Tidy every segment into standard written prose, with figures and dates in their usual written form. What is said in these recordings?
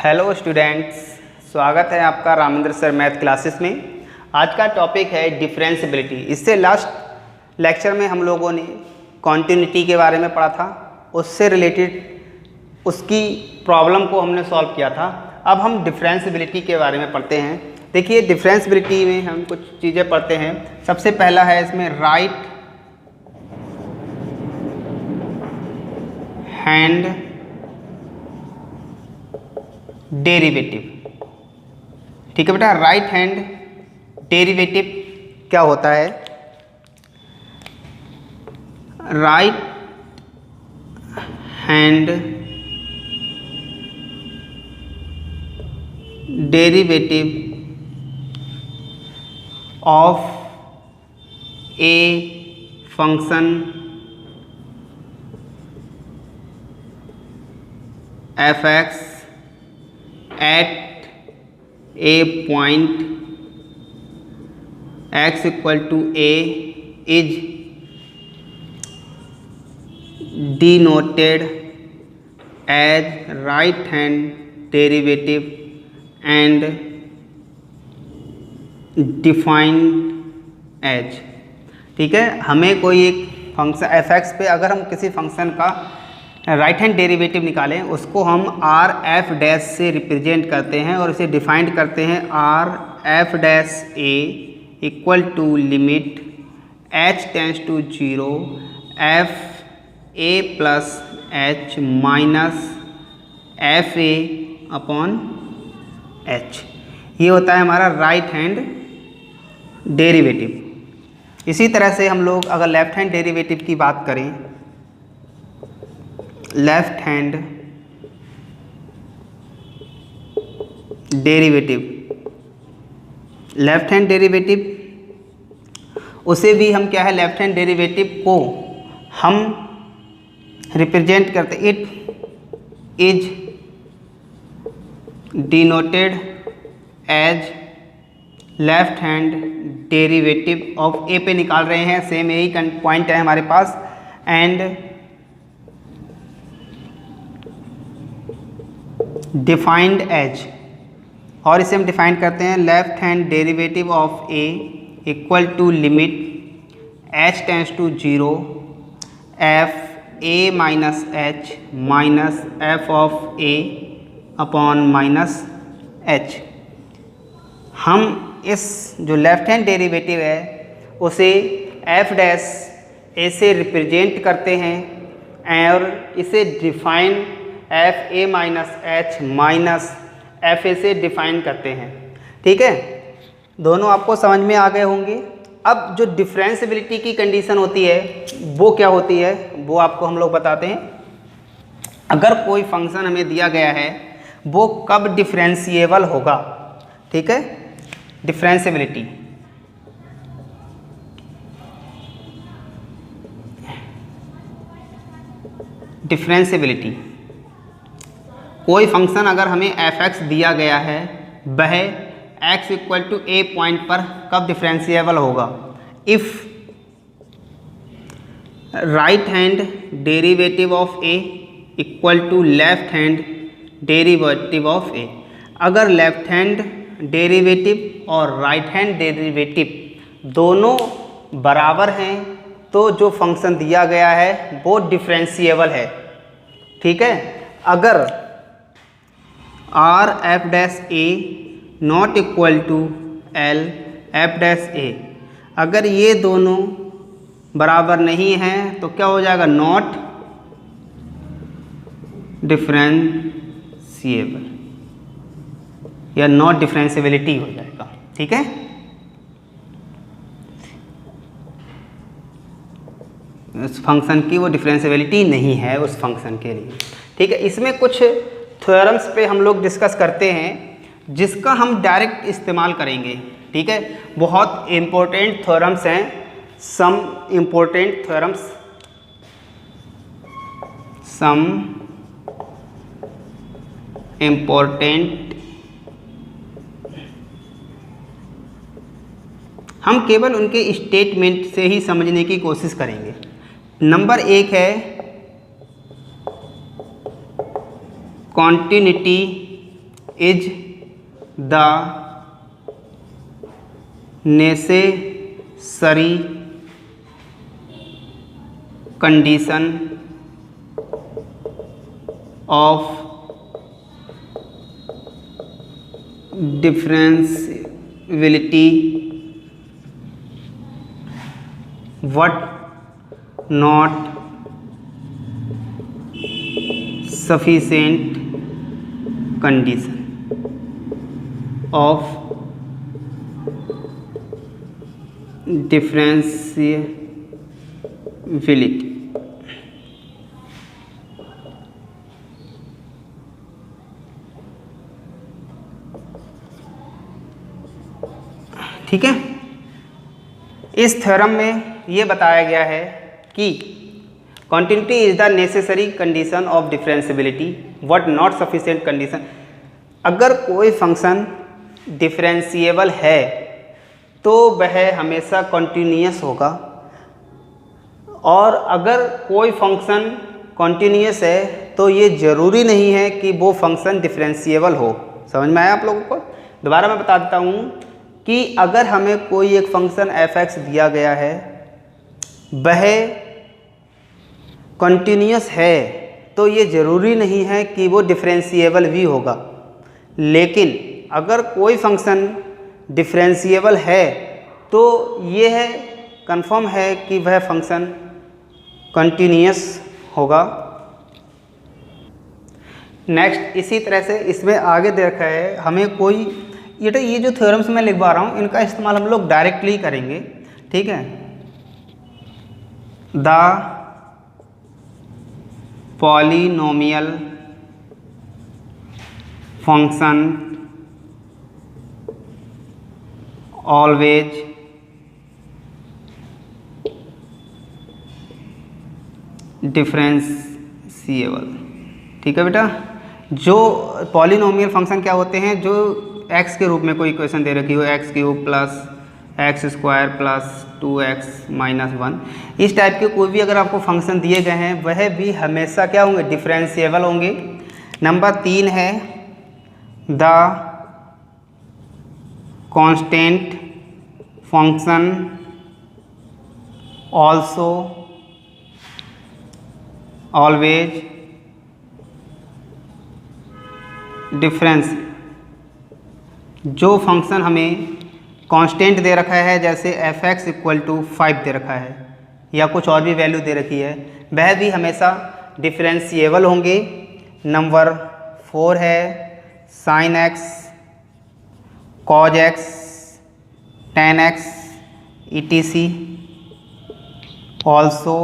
Hello students, स्वागत है आपका रामेंद्र सर मैथ क्लासेस में। आज का टॉपिक है डिफरेंशिएबिलिटी। इससे लास्ट लेक्चर में हम लोगों ने कॉन्टिन्यूटी के बारे में पढ़ा था, उससे रिलेटेड उसकी प्रॉब्लम को हमने सॉल्व किया था। अब हम डिफरेंशिएबिलिटी के बारे में पढ़ते हैं। देखिए, डिफरेंशिएबिलिटी में हम कुछ चीज़ें पढ़ते हैं। सबसे पहला है इसमें राइट हैंड डेरिवेटिव। ठीक है बेटा, राइट हैंड डेरिवेटिव क्या होता है? Right hand derivative of a function F x at a point x equal to a is denoted as right hand derivative and defined as। ठीक है, हमें कोई एक फंक्शन एफ एक्स पे अगर हम किसी फंक्शन का राइट हैंड डेरिवेटिव निकालें, उसको हम आर एफ डैश से रिप्रेजेंट करते हैं और इसे डिफाइंड करते हैं R F dash A equal to limit H tends to 0 F A plus H minus F A upon H. ये होता है हमारा राइट हैंड डेरिवेटिव। इसी तरह से हम लोग अगर लेफ्ट हैंड डेरिवेटिव की बात करें, लेफ्ट हैंड डेरिवेटिव उसे भी हम क्या है, लेफ्ट हैंड डेरिवेटिव को हम रिप्रेजेंट करते, it is denoted as left hand derivative of a पे निकाल रहे हैं, सेम यही पॉइंट है हमारे पास, एंड डिफाइंड एज। और इसे हम डिफाइन करते हैं left hand derivative of A equal to limit H tends to 0 F A minus H minus F of A upon minus H. हम इस जो लेफ्ट हैंड डेरिवेटिव है उसे एफ डैश ए से रिप्रेजेंट करते हैं और इसे define F A minus H minus F A से डिफाइन करते हैं। ठीक है, दोनों आपको समझ में आ गए होंगे। अब जो डिफरेंशिएबिलिटी की कंडीशन होती है वो क्या होती है, वो आपको हम लोग बताते हैं। अगर कोई फंक्शन हमें दिया गया है वो कब डिफरेंशिएबल होगा। ठीक है, डिफरेंशिएबिलिटी कोई फंक्शन अगर हमें एफ एक्स दिया गया है वह x equal to a point पर कब डिफरेंशिएबल होगा? If right hand derivative of A equal to left hand derivative of a. अगर लेफ्ट हैंड डेरिवेटिव और राइट हैंड डेरिवेटिव दोनों बराबर हैं तो जो फंक्शन दिया गया है वो डिफरेंशिएबल है। ठीक है, अगर R F dash a not equal to L F dash a, अगर ये दोनों बराबर नहीं हैं तो क्या हो जाएगा? नॉट डिफरेंशिएबल या नॉट डिफरेंशिएबिलिटी हो जाएगा। ठीक है, उस फंक्शन की वो डिफरेंशिएबिलिटी नहीं है उस फंक्शन के लिए। ठीक है, इसमें कुछ थ्योरम्स पे हम लोग डिस्कस करते हैं जिसका हम डायरेक्ट इस्तेमाल करेंगे। ठीक है, बहुत इम्पोर्टेंट थ्योरम्स हैं, some important theorems, some important. हम केवल उनके स्टेटमेंट से ही समझने की कोशिश करेंगे। नंबर 1 है continuity is the necessary condition of differentiability what not sufficient condition of differentiability। ठीक है, इस थ्योरम में ये बताया गया है कि continuity is the necessary condition of differentiability what not sufficient condition. अगर कोई फंक्शन डिफरेंशिएबल है तो वह हमेशा कॉन्टिन्यूअस होगा, और अगर कोई फंक्शन कॉन्टिन्यूअस है तो ये ज़रूरी नहीं है कि वो फंक्शन डिफरेंशिएबल हो। समझ में आया आप लोगों को? दोबारा मैं बता देता हूँ कि अगर हमें कोई एक फंक्शन f(x) दिया गया है, वह कंटिन्यूअस है, तो ये ज़रूरी नहीं है कि वो डिफरेंशिएबल भी होगा। लेकिन अगर कोई फंक्शन डिफरेंशिएबल है तो ये है कंफर्म है कि वह फंक्शन कंटिन्यूअस होगा। नेक्स्ट, इसी तरह से इसमें आगे दे रखा है हमें कोई ये जो थ्योरम्स मैं लिखवा रहा हूँ इनका इस्तेमाल हम लोग डायरेक्टली करेंगे। ठीक है, the polynomial function always differentiable. ठीक है बेटा, जो पॉलिनोमियल फंक्शन क्या होते हैं, जो x के रूप में कोई इक्वेशन दे रखी हो, x³ plus x² plus 2x minus 1, इस टाइप के कोई भी अगर आपको फंक्शन दिए गए हैं वह भी हमेशा क्या होंगे, डिफरेंशिएबल होंगे। नंबर 3 है the constant function also always difference. जो फंक्शन हमें कांस्टेंट दे रखा है, जैसे f(x) = 5 दे रखा है या कुछ और भी वैल्यू दे रखी है, वह भी हमेशा डिफरेंशिएबल होंगे। नंबर 4 है sin x, cos x, tan x etc. Also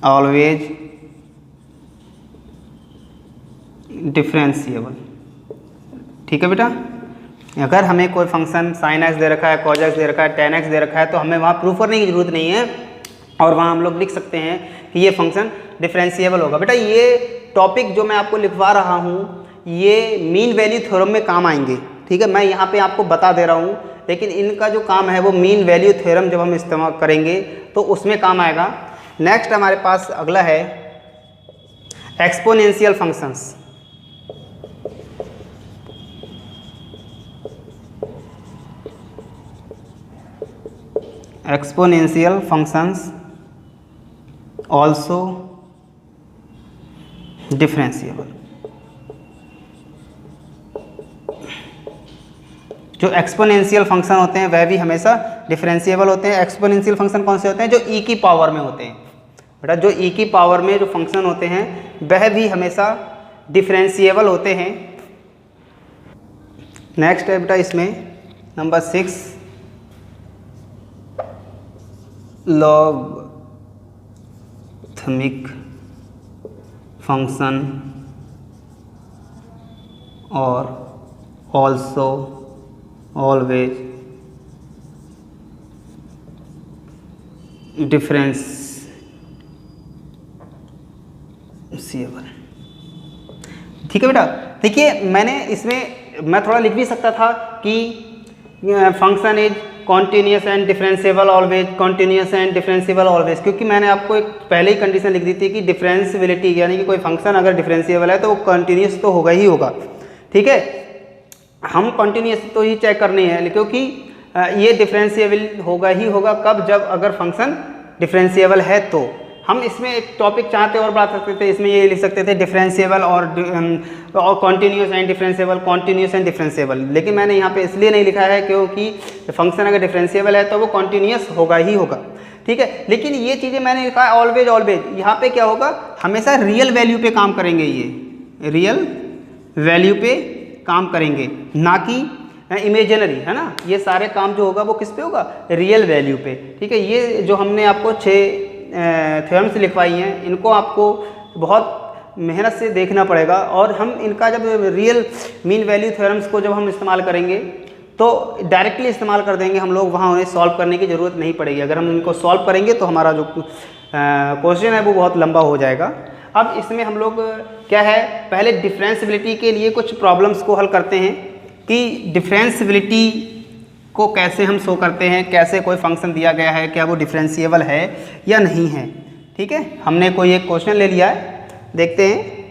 always differentiable. ठीक है बेटा, अगर हमें कोई फंक्शन sin x दे रखा है, cos x दे रखा है, tan x दे रखा है, तो हमें वहाँ प्रूफ करने की ज़रूरत नहीं है, और वहाँ हम लोग लिख सकते हैं कि ये फंक्शन डिफरेंशिएबल होगा। बेटा ये टॉपिक जो मैं आपको लिखवा रहा हूँ ये मीन वैल्यू थ्योरम में काम आएंगे। ठीक है, मैं यहाँ पे आपको बता दे रहा हूँ, लेकिन इनका जो काम है वो मीन वैल्यू थ्योरम जब हम इस्तेमाल करेंगे तो उसमें काम आएगा। नेक्स्ट हमारे पास अगला है exponential functions. Exponential functions also differentiable. जो एक्सपोनेंशियल फंक्शन होते हैं वह भी हमेशा डिफरेंशिएबल होते हैं। एक्सपोनेंशियल फंक्शन कौन से होते हैं? जो ई की पावर में होते हैं। बेटा जो ई की पावर में जो फंक्शन होते हैं वह भी हमेशा डिफरेंशिएबल होते हैं। नेक्स्ट है बेटा इसमें नंबर 6 लॉगरिथमिक फंक्शन और ऑल्सो ऑलवेज डिफरेंशिएबल। ठीक है बेटा, देखिए मैं थोड़ा लिख भी सकता था कि function is continuous and differentiable always, continuous and differentiable always, क्योंकि मैंने आपको एक पहले ही कंडीशन लिख दी थी कि डिफरेंशिएबिलिटी यानी कि कोई फंक्शन अगर डिफरेंशिएबल है तो वो कॉन्टिन्यूस तो होगा ही होगा। ठीक है, हम कॉन्टिन्यूस तो ही चेक करनी है, क्योंकि ये डिफरेंशिएबल होगा ही होगा कब, जब अगर फंक्शन डिफरेंशिएबल है तो। हम इसमें एक टॉपिक चाहते और बढ़ा सकते थे, इसमें ये लिख सकते थे डिफरेंशिएबल और continuous and differentiable, continuous and differentiable, लेकिन मैंने यहाँ पे इसलिए नहीं लिखा है क्योंकि फंक्शन अगर डिफरेंशिएबल है तो वो कॉन्टिन्यूस होगा ही होगा। ठीक है, लेकिन ये चीज़ें मैंने लिखा है ऑलवेज ऑलवेज, यहाँ पे क्या होगा, हमेशा रियल वैल्यू पे काम करेंगे, ये रियल वैल्यू पे काम करेंगे, ना कि इमेजिनरी, है ना। ये सारे काम जो होगा वो किस पे होगा, रियल वैल्यू पे। ठीक है, ये जो हमने आपको 6 थ्योरम्स लिखवाई हैं, इनको आपको बहुत मेहनत से देखना पड़ेगा, और हम इनका जब रियल मीन वैल्यू थ्योरम्स को जब हम इस्तेमाल करेंगे तो डायरेक्टली इस्तेमाल कर देंगे हम लोग, वहाँ उन्हें सॉल्व करने की ज़रूरत नहीं पड़ेगी। अगर हम इनको सॉल्व करेंगे तो हमारा जो क्वेश्चन है वो बहुत लंबा हो जाएगा। अब इसमें हम लोग क्या है, पहले डिफरेंशिएबिलिटी के लिए कुछ प्रॉब्लम्स को हल करते हैं कि डिफरेंशिएबिलिटी को कैसे हम शो करते हैं, कैसे कोई फंक्शन दिया गया है, क्या वो डिफरेंशिएबल है या नहीं है। ठीक है, हमने कोई एक क्वेश्चन ले लिया है, देखते हैं।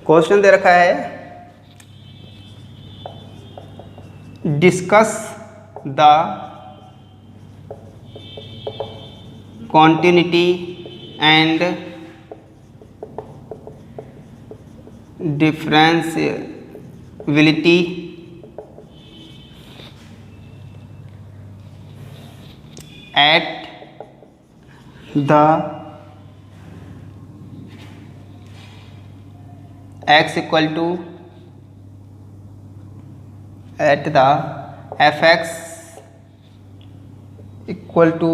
क्वेश्चन दे रखा है, discuss the continuity and differentiability at the x equal to at the fx equal to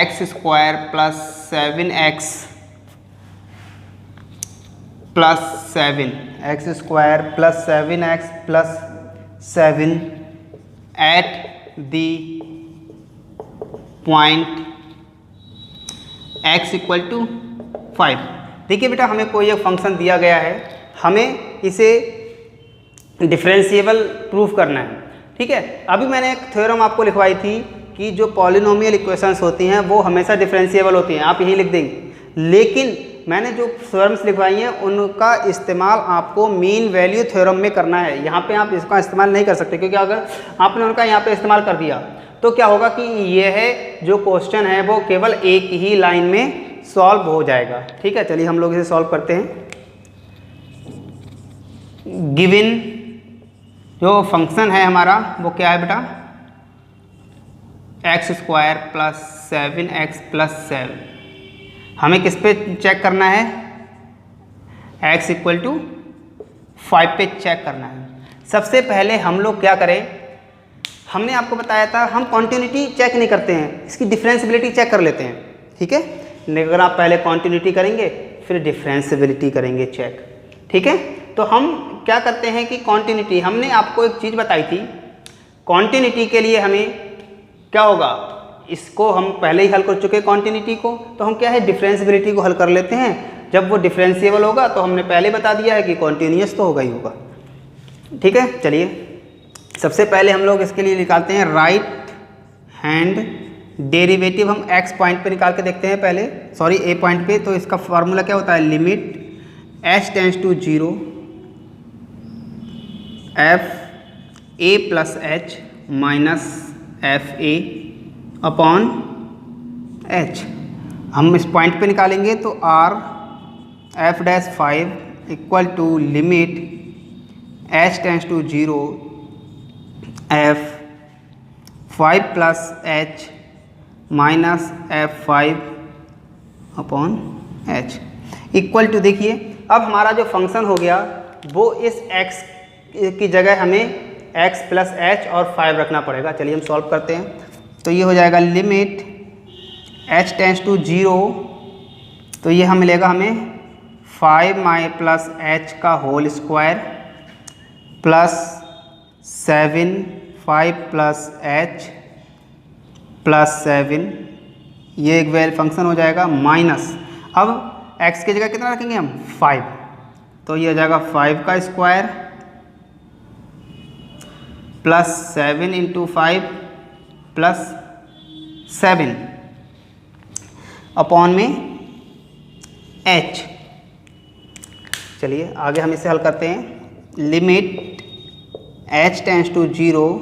x square plus 7x plus 7, x square plus 7x plus 7 at the point x equal to 5। देखिए बेटा, हमें कोई एक function दिया गया है, हमें इसे डिफरेंशिएबल प्रूफ करना है। ठीक है, अभी मैंने एक थ्योरम आपको लिखवाई थी कि जो पॉलिनोमियल इक्वेशंस होती हैं वो हमेशा डिफरेंशिएबल होती हैं, आप यही लिख देंगे, लेकिन मैंने जो थ्योरम्स लिखवाई हैं उनका इस्तेमाल आपको मीन वैल्यू थ्योरम में करना है। यहाँ पे आप इसका इस्तेमाल नहीं कर सकते, क्योंकि अगर आपने उनका यहाँ पे इस्तेमाल कर दिया तो क्या होगा कि यह जो क्वेश्चन है वो केवल एक ही लाइन में सॉल्व हो जाएगा। ठीक है, चलिए हम लोग इसे सॉल्व करते हैं। गिवन जो फंक्शन है हमारा वो क्या है बेटा, x square plus 7x plus 7। हमें किस पे चेक करना है, x इक्वल टू 5 पे चेक करना है। सबसे पहले हम लोग क्या करें, हमने आपको बताया था हम कॉन्टिन्यूटी चेक नहीं करते हैं, इसकी डिफरेंशिएबिलिटी चेक कर लेते हैं। ठीक है, अगर आप पहले कॉन्टिन्यूटी करेंगे फिर डिफरेंशिएबिलिटी करेंगे चेक। ठीक है, तो हम क्या करते हैं कि कॉन्टिन्यूटी, हमने आपको एक चीज़ बताई थी, कॉन्टिन्यूटी के लिए हमें क्या होगा, इसको हम पहले ही हल कर चुके कॉन्टिन्यूटी को, तो हम क्या है डिफरेंशिएबिलिटी को हल कर लेते हैं। जब वो डिफरेंशिएबल होगा तो हमने पहले बता दिया है कि कॉन्टिन्यूस तो होगा ही होगा। ठीक है, चलिए सबसे पहले हम लोग इसके लिए निकालते हैं राइट हैंड डेरिवेटिव। हम x पॉइंट पे निकाल के देखते हैं पहले, सॉरी a पॉइंट पे। तो इसका फार्मूला क्या होता है, limit h tends to 0 f a plus h minus F A upon h। हम इस पॉइंट पे निकालेंगे तो r f dash 5 equal to limit h tends to 0 f 5 plus h minus f5 upon h equal to, देखिए अब हमारा जो function हो गया वो इस x की जगह हमें x प्लस h और 5 रखना पड़ेगा। चलिए हम सॉल्व करते हैं। तो ये हो जाएगा लिमिट h टेंड्स टू 0, तो ये हम मिलेगा हमें 5 माई प्लस h का whole square plus 7 5 plus h plus 7, ये एक वेल फंक्शन हो जाएगा माइनस, अब x की जगह कितना रखेंगे हम 5, तो ये हो जाएगा 5 का square plus 7 into 5 plus 7 upon में h। चलिए आगे हम इसे हल करते हैं। लिमिट h टेंस टू 0,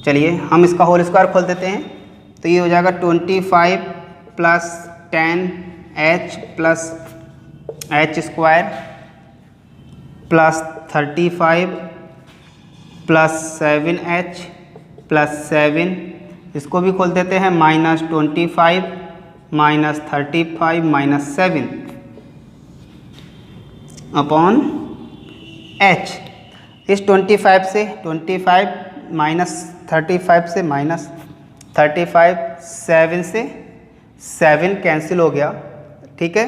चलिए हम इसका होल स्क्वायर खोल देते हैं, तो ये हो जाएगा 25 plus 10h plus h square plus 35 plus 7h plus 7, इसको भी खोल देते हैं, minus 25 minus 35 minus 7 upon h। इस 25 से 25 माइनस 35 से माइनस 35, 7 से 7 कैंसिल हो गया, ठीक है।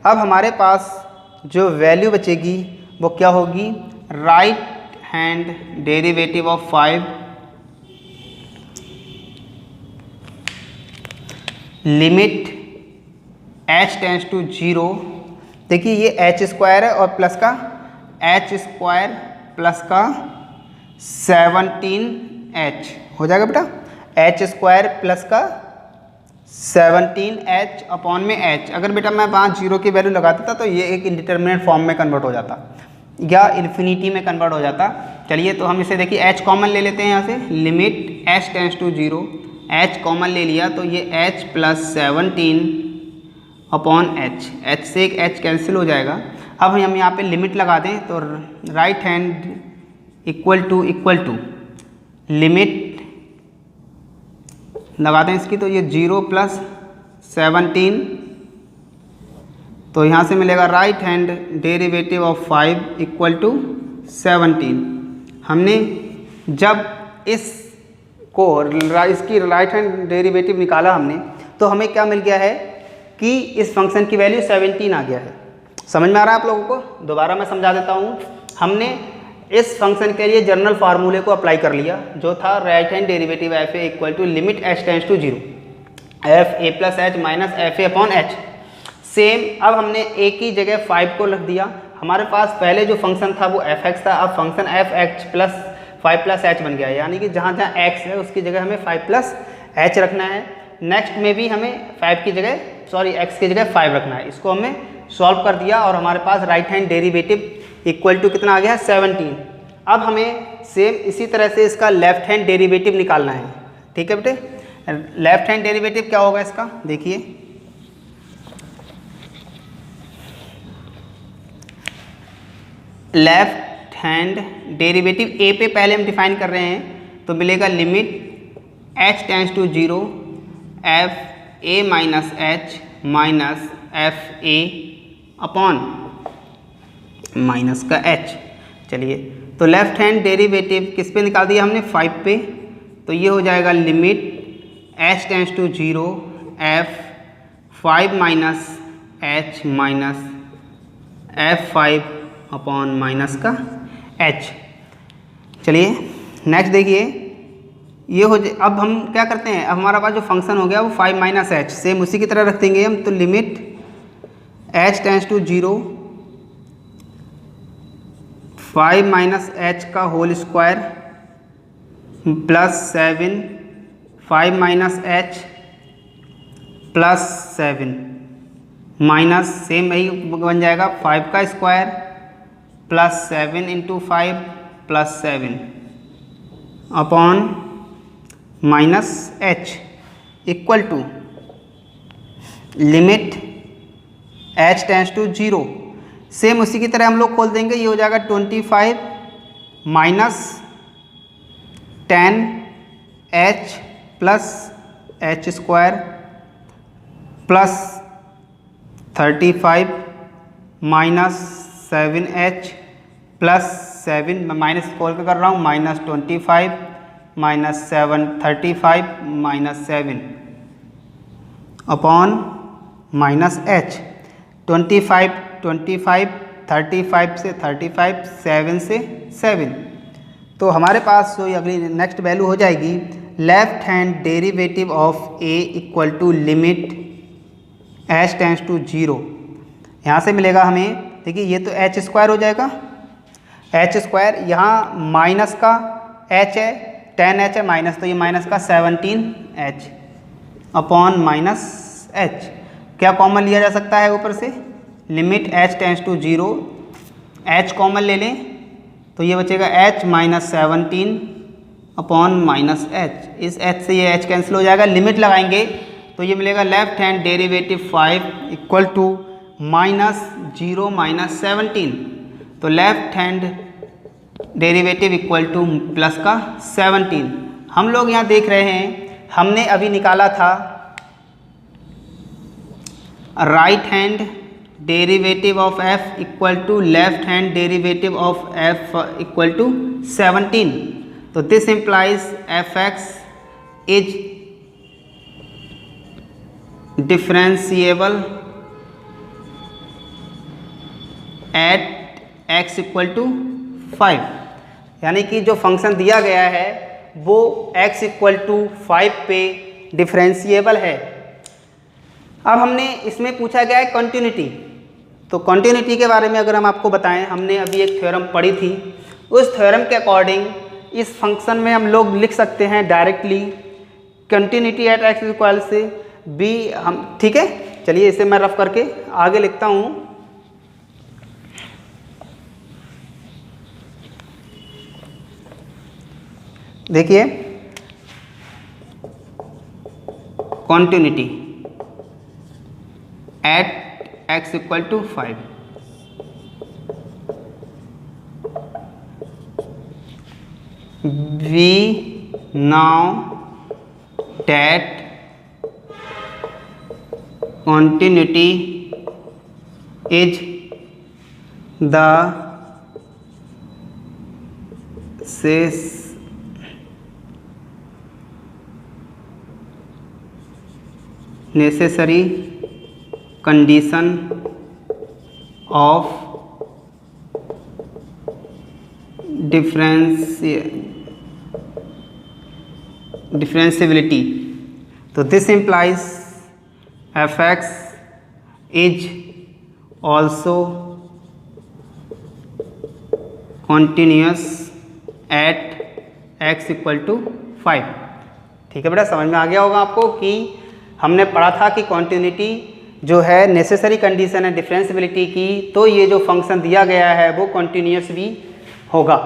अब हमारे पास जो वैल्यू बचेगी वो क्या होगी, right hand derivative of 5 limit h tends to 0। देखिए ये h स्क्वायर है और प्लस का h स्क्वायर प्लस का 17h हो जाएगा बेटा, h स्क्वायर प्लस का 17h अपॉन में h। अगर बेटा मैं वहाँ 0 की वैल्यू लगाता था तो ये एक इंडिटरमिनेट फॉर्म में कन्वर्ट हो जाता या इन्फिनिटी में कन्वर्ट हो जाता। चलिए तो हम इसे देखिए h कॉमन ले लेते हैं यहाँ से, limit h tends to 0, h common ले लिया तो ये h plus 17 upon h, h से एक h कैंसिल हो जाएगा। अब हम यहाँ पे लिमिट लगा दें तो right hand equal to limit लगा दें इसकी, तो ये 0 प्लस 17, तो यहाँ से मिलेगा right hand derivative of 5 equal to 17। हमने जब इसकी राइट हैंड डेरिवेटिव निकाला हमने, तो हमें क्या मिल गया है कि इस फंक्शन की वैल्यू 17 आ गया है। समझ में आ रहा है आप लोगों को? दोबारा मैं समझा देता हूँ। हमने इस फंक्शन के लिए जनरल फार्मूले को अप्लाई कर लिया, जो था right hand derivative F A equal to limit h tends to 0 F A plus H minus F A upon H. Same अब हमने a की जगह 5 को रख दिया। हमारे पास पहले जो फंक्शन था वो f(x) था, अब function f(x) plus 5 plus h बन गया है, यानी कि जहाँ जहाँ x है उसकी जगह हमें 5 प्लस h रखना है। नेक्स्ट में भी हमें 5 की जगह x की जगह 5 रखना है। इसको हमने सॉल्व कर दिया और हमारे पास right hand derivative equal to कितना आ गया, 17। अब हमें सेम इसी तरह से इसका लेफ्ट हैंड डेरिवेटिव निकालना है, ठीक है बेटे। लेफ्ट हैंड डेरिवेटिव क्या होगा इसका, देखिए लेफ्ट हैंड डेरिवेटिव a पे पहले हम डिफाइन कर रहे हैं, तो मिलेगा limit h tends to 0 F A minus H minus F A upon minus का h। चलिए तो लेफ्ट हैंड डेरिवेटिव किस पे निकाल दिया हमने, 5 पे, तो ये हो जाएगा limit h tends to 0 f 5 minus h minus f5 upon minus का h। चलिए नेक्स्ट देखिए, ये हो जाए। अब हम क्या करते हैं, अब हमारा पास जो फंक्शन हो गया वो 5 माइनस h, सेम उसी की तरह रख देंगे हम, तो limit h tends to 0 5 minus h का whole square plus 7 5 minus h plus 7 minus same वही बन जाएगा 5 का square plus 7 into 5 plus 7 upon minus h equal to limit h tends to 0। Same उसी की तरह हम लोग खोल देंगे, ये हो जाएगा 25 minus 10h plus h square plus 35 minus 7h plus 7, मैं माइनस खोल कर रहा हूँ, minus 25 minus 7 35 minus 7 upon minus h। 25 35 से 35 7 से 7, तो हमारे पास जो अगली नेक्स्ट वैल्यू हो जाएगी left hand derivative of a equal to limit h tends to 0। यहाँ से मिलेगा हमें, देखिए ये तो h स्क्वायर हो जाएगा, h स्क्वायर, यहाँ माइनस का एच है 10h है माइनस, तो ये माइनस का 17h अपॉन माइनस h। क्या कॉमन लिया जा सकता है ऊपर से, limit h tends to 0, h common ले लें तो ये बचेगा h माइनस 17 अपॉन माइनस h। इस h से ये h कैंसिल हो जाएगा, लिमिट लगाएंगे तो ये मिलेगा left hand derivative 5 equal to minus 0 minus 17, तो left hand derivative equal to plus का 17। हम लोग यहाँ देख रहे हैं, हमने अभी निकाला था right hand derivative of f equal to left hand derivative of f equal to 17, तो this implies fx is differentiable at x equal to 5, यानी कि जो फंक्शन दिया गया है वो x इक्वल टू 5 पे डिफरेंशिएबल है। अब हमने इसमें पूछा गया है कंटिन्यूटी, तो कंटिन्यूटी के बारे में अगर हम आपको बताएं, हमने अभी एक थ्योरम पढ़ी थी, उस थ्योरम के अकॉर्डिंग इस फंक्शन में हम लोग लिख सकते हैं directly continuity at x equal से b। हम ठीक है, चलिए इसे मैं रफ करके आगे लिखता हूँ। देखिए continuity at x equal to 5, we now that continuity is the necessary condition of differentiability, तो this implies fx is also continuous at x equal to 5। ठीक है बेटा, समझ में आ गया होगा आपको कि हमने पढ़ा था कि कॉन्टिन्यूटी जो है नेसेसरी कंडीशन है डिफरेंशिएबिलिटी की, तो ये जो फंक्शन दिया गया है वो कॉन्टिन्यूस भी होगा।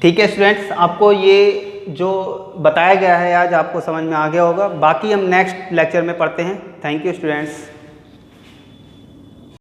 ठीक है स्टूडेंट्स, आपको ये जो बताया गया है आज आपको समझ में आ गया होगा, बाकी हम नेक्स्ट लेक्चर में पढ़ते हैं। Thank you students.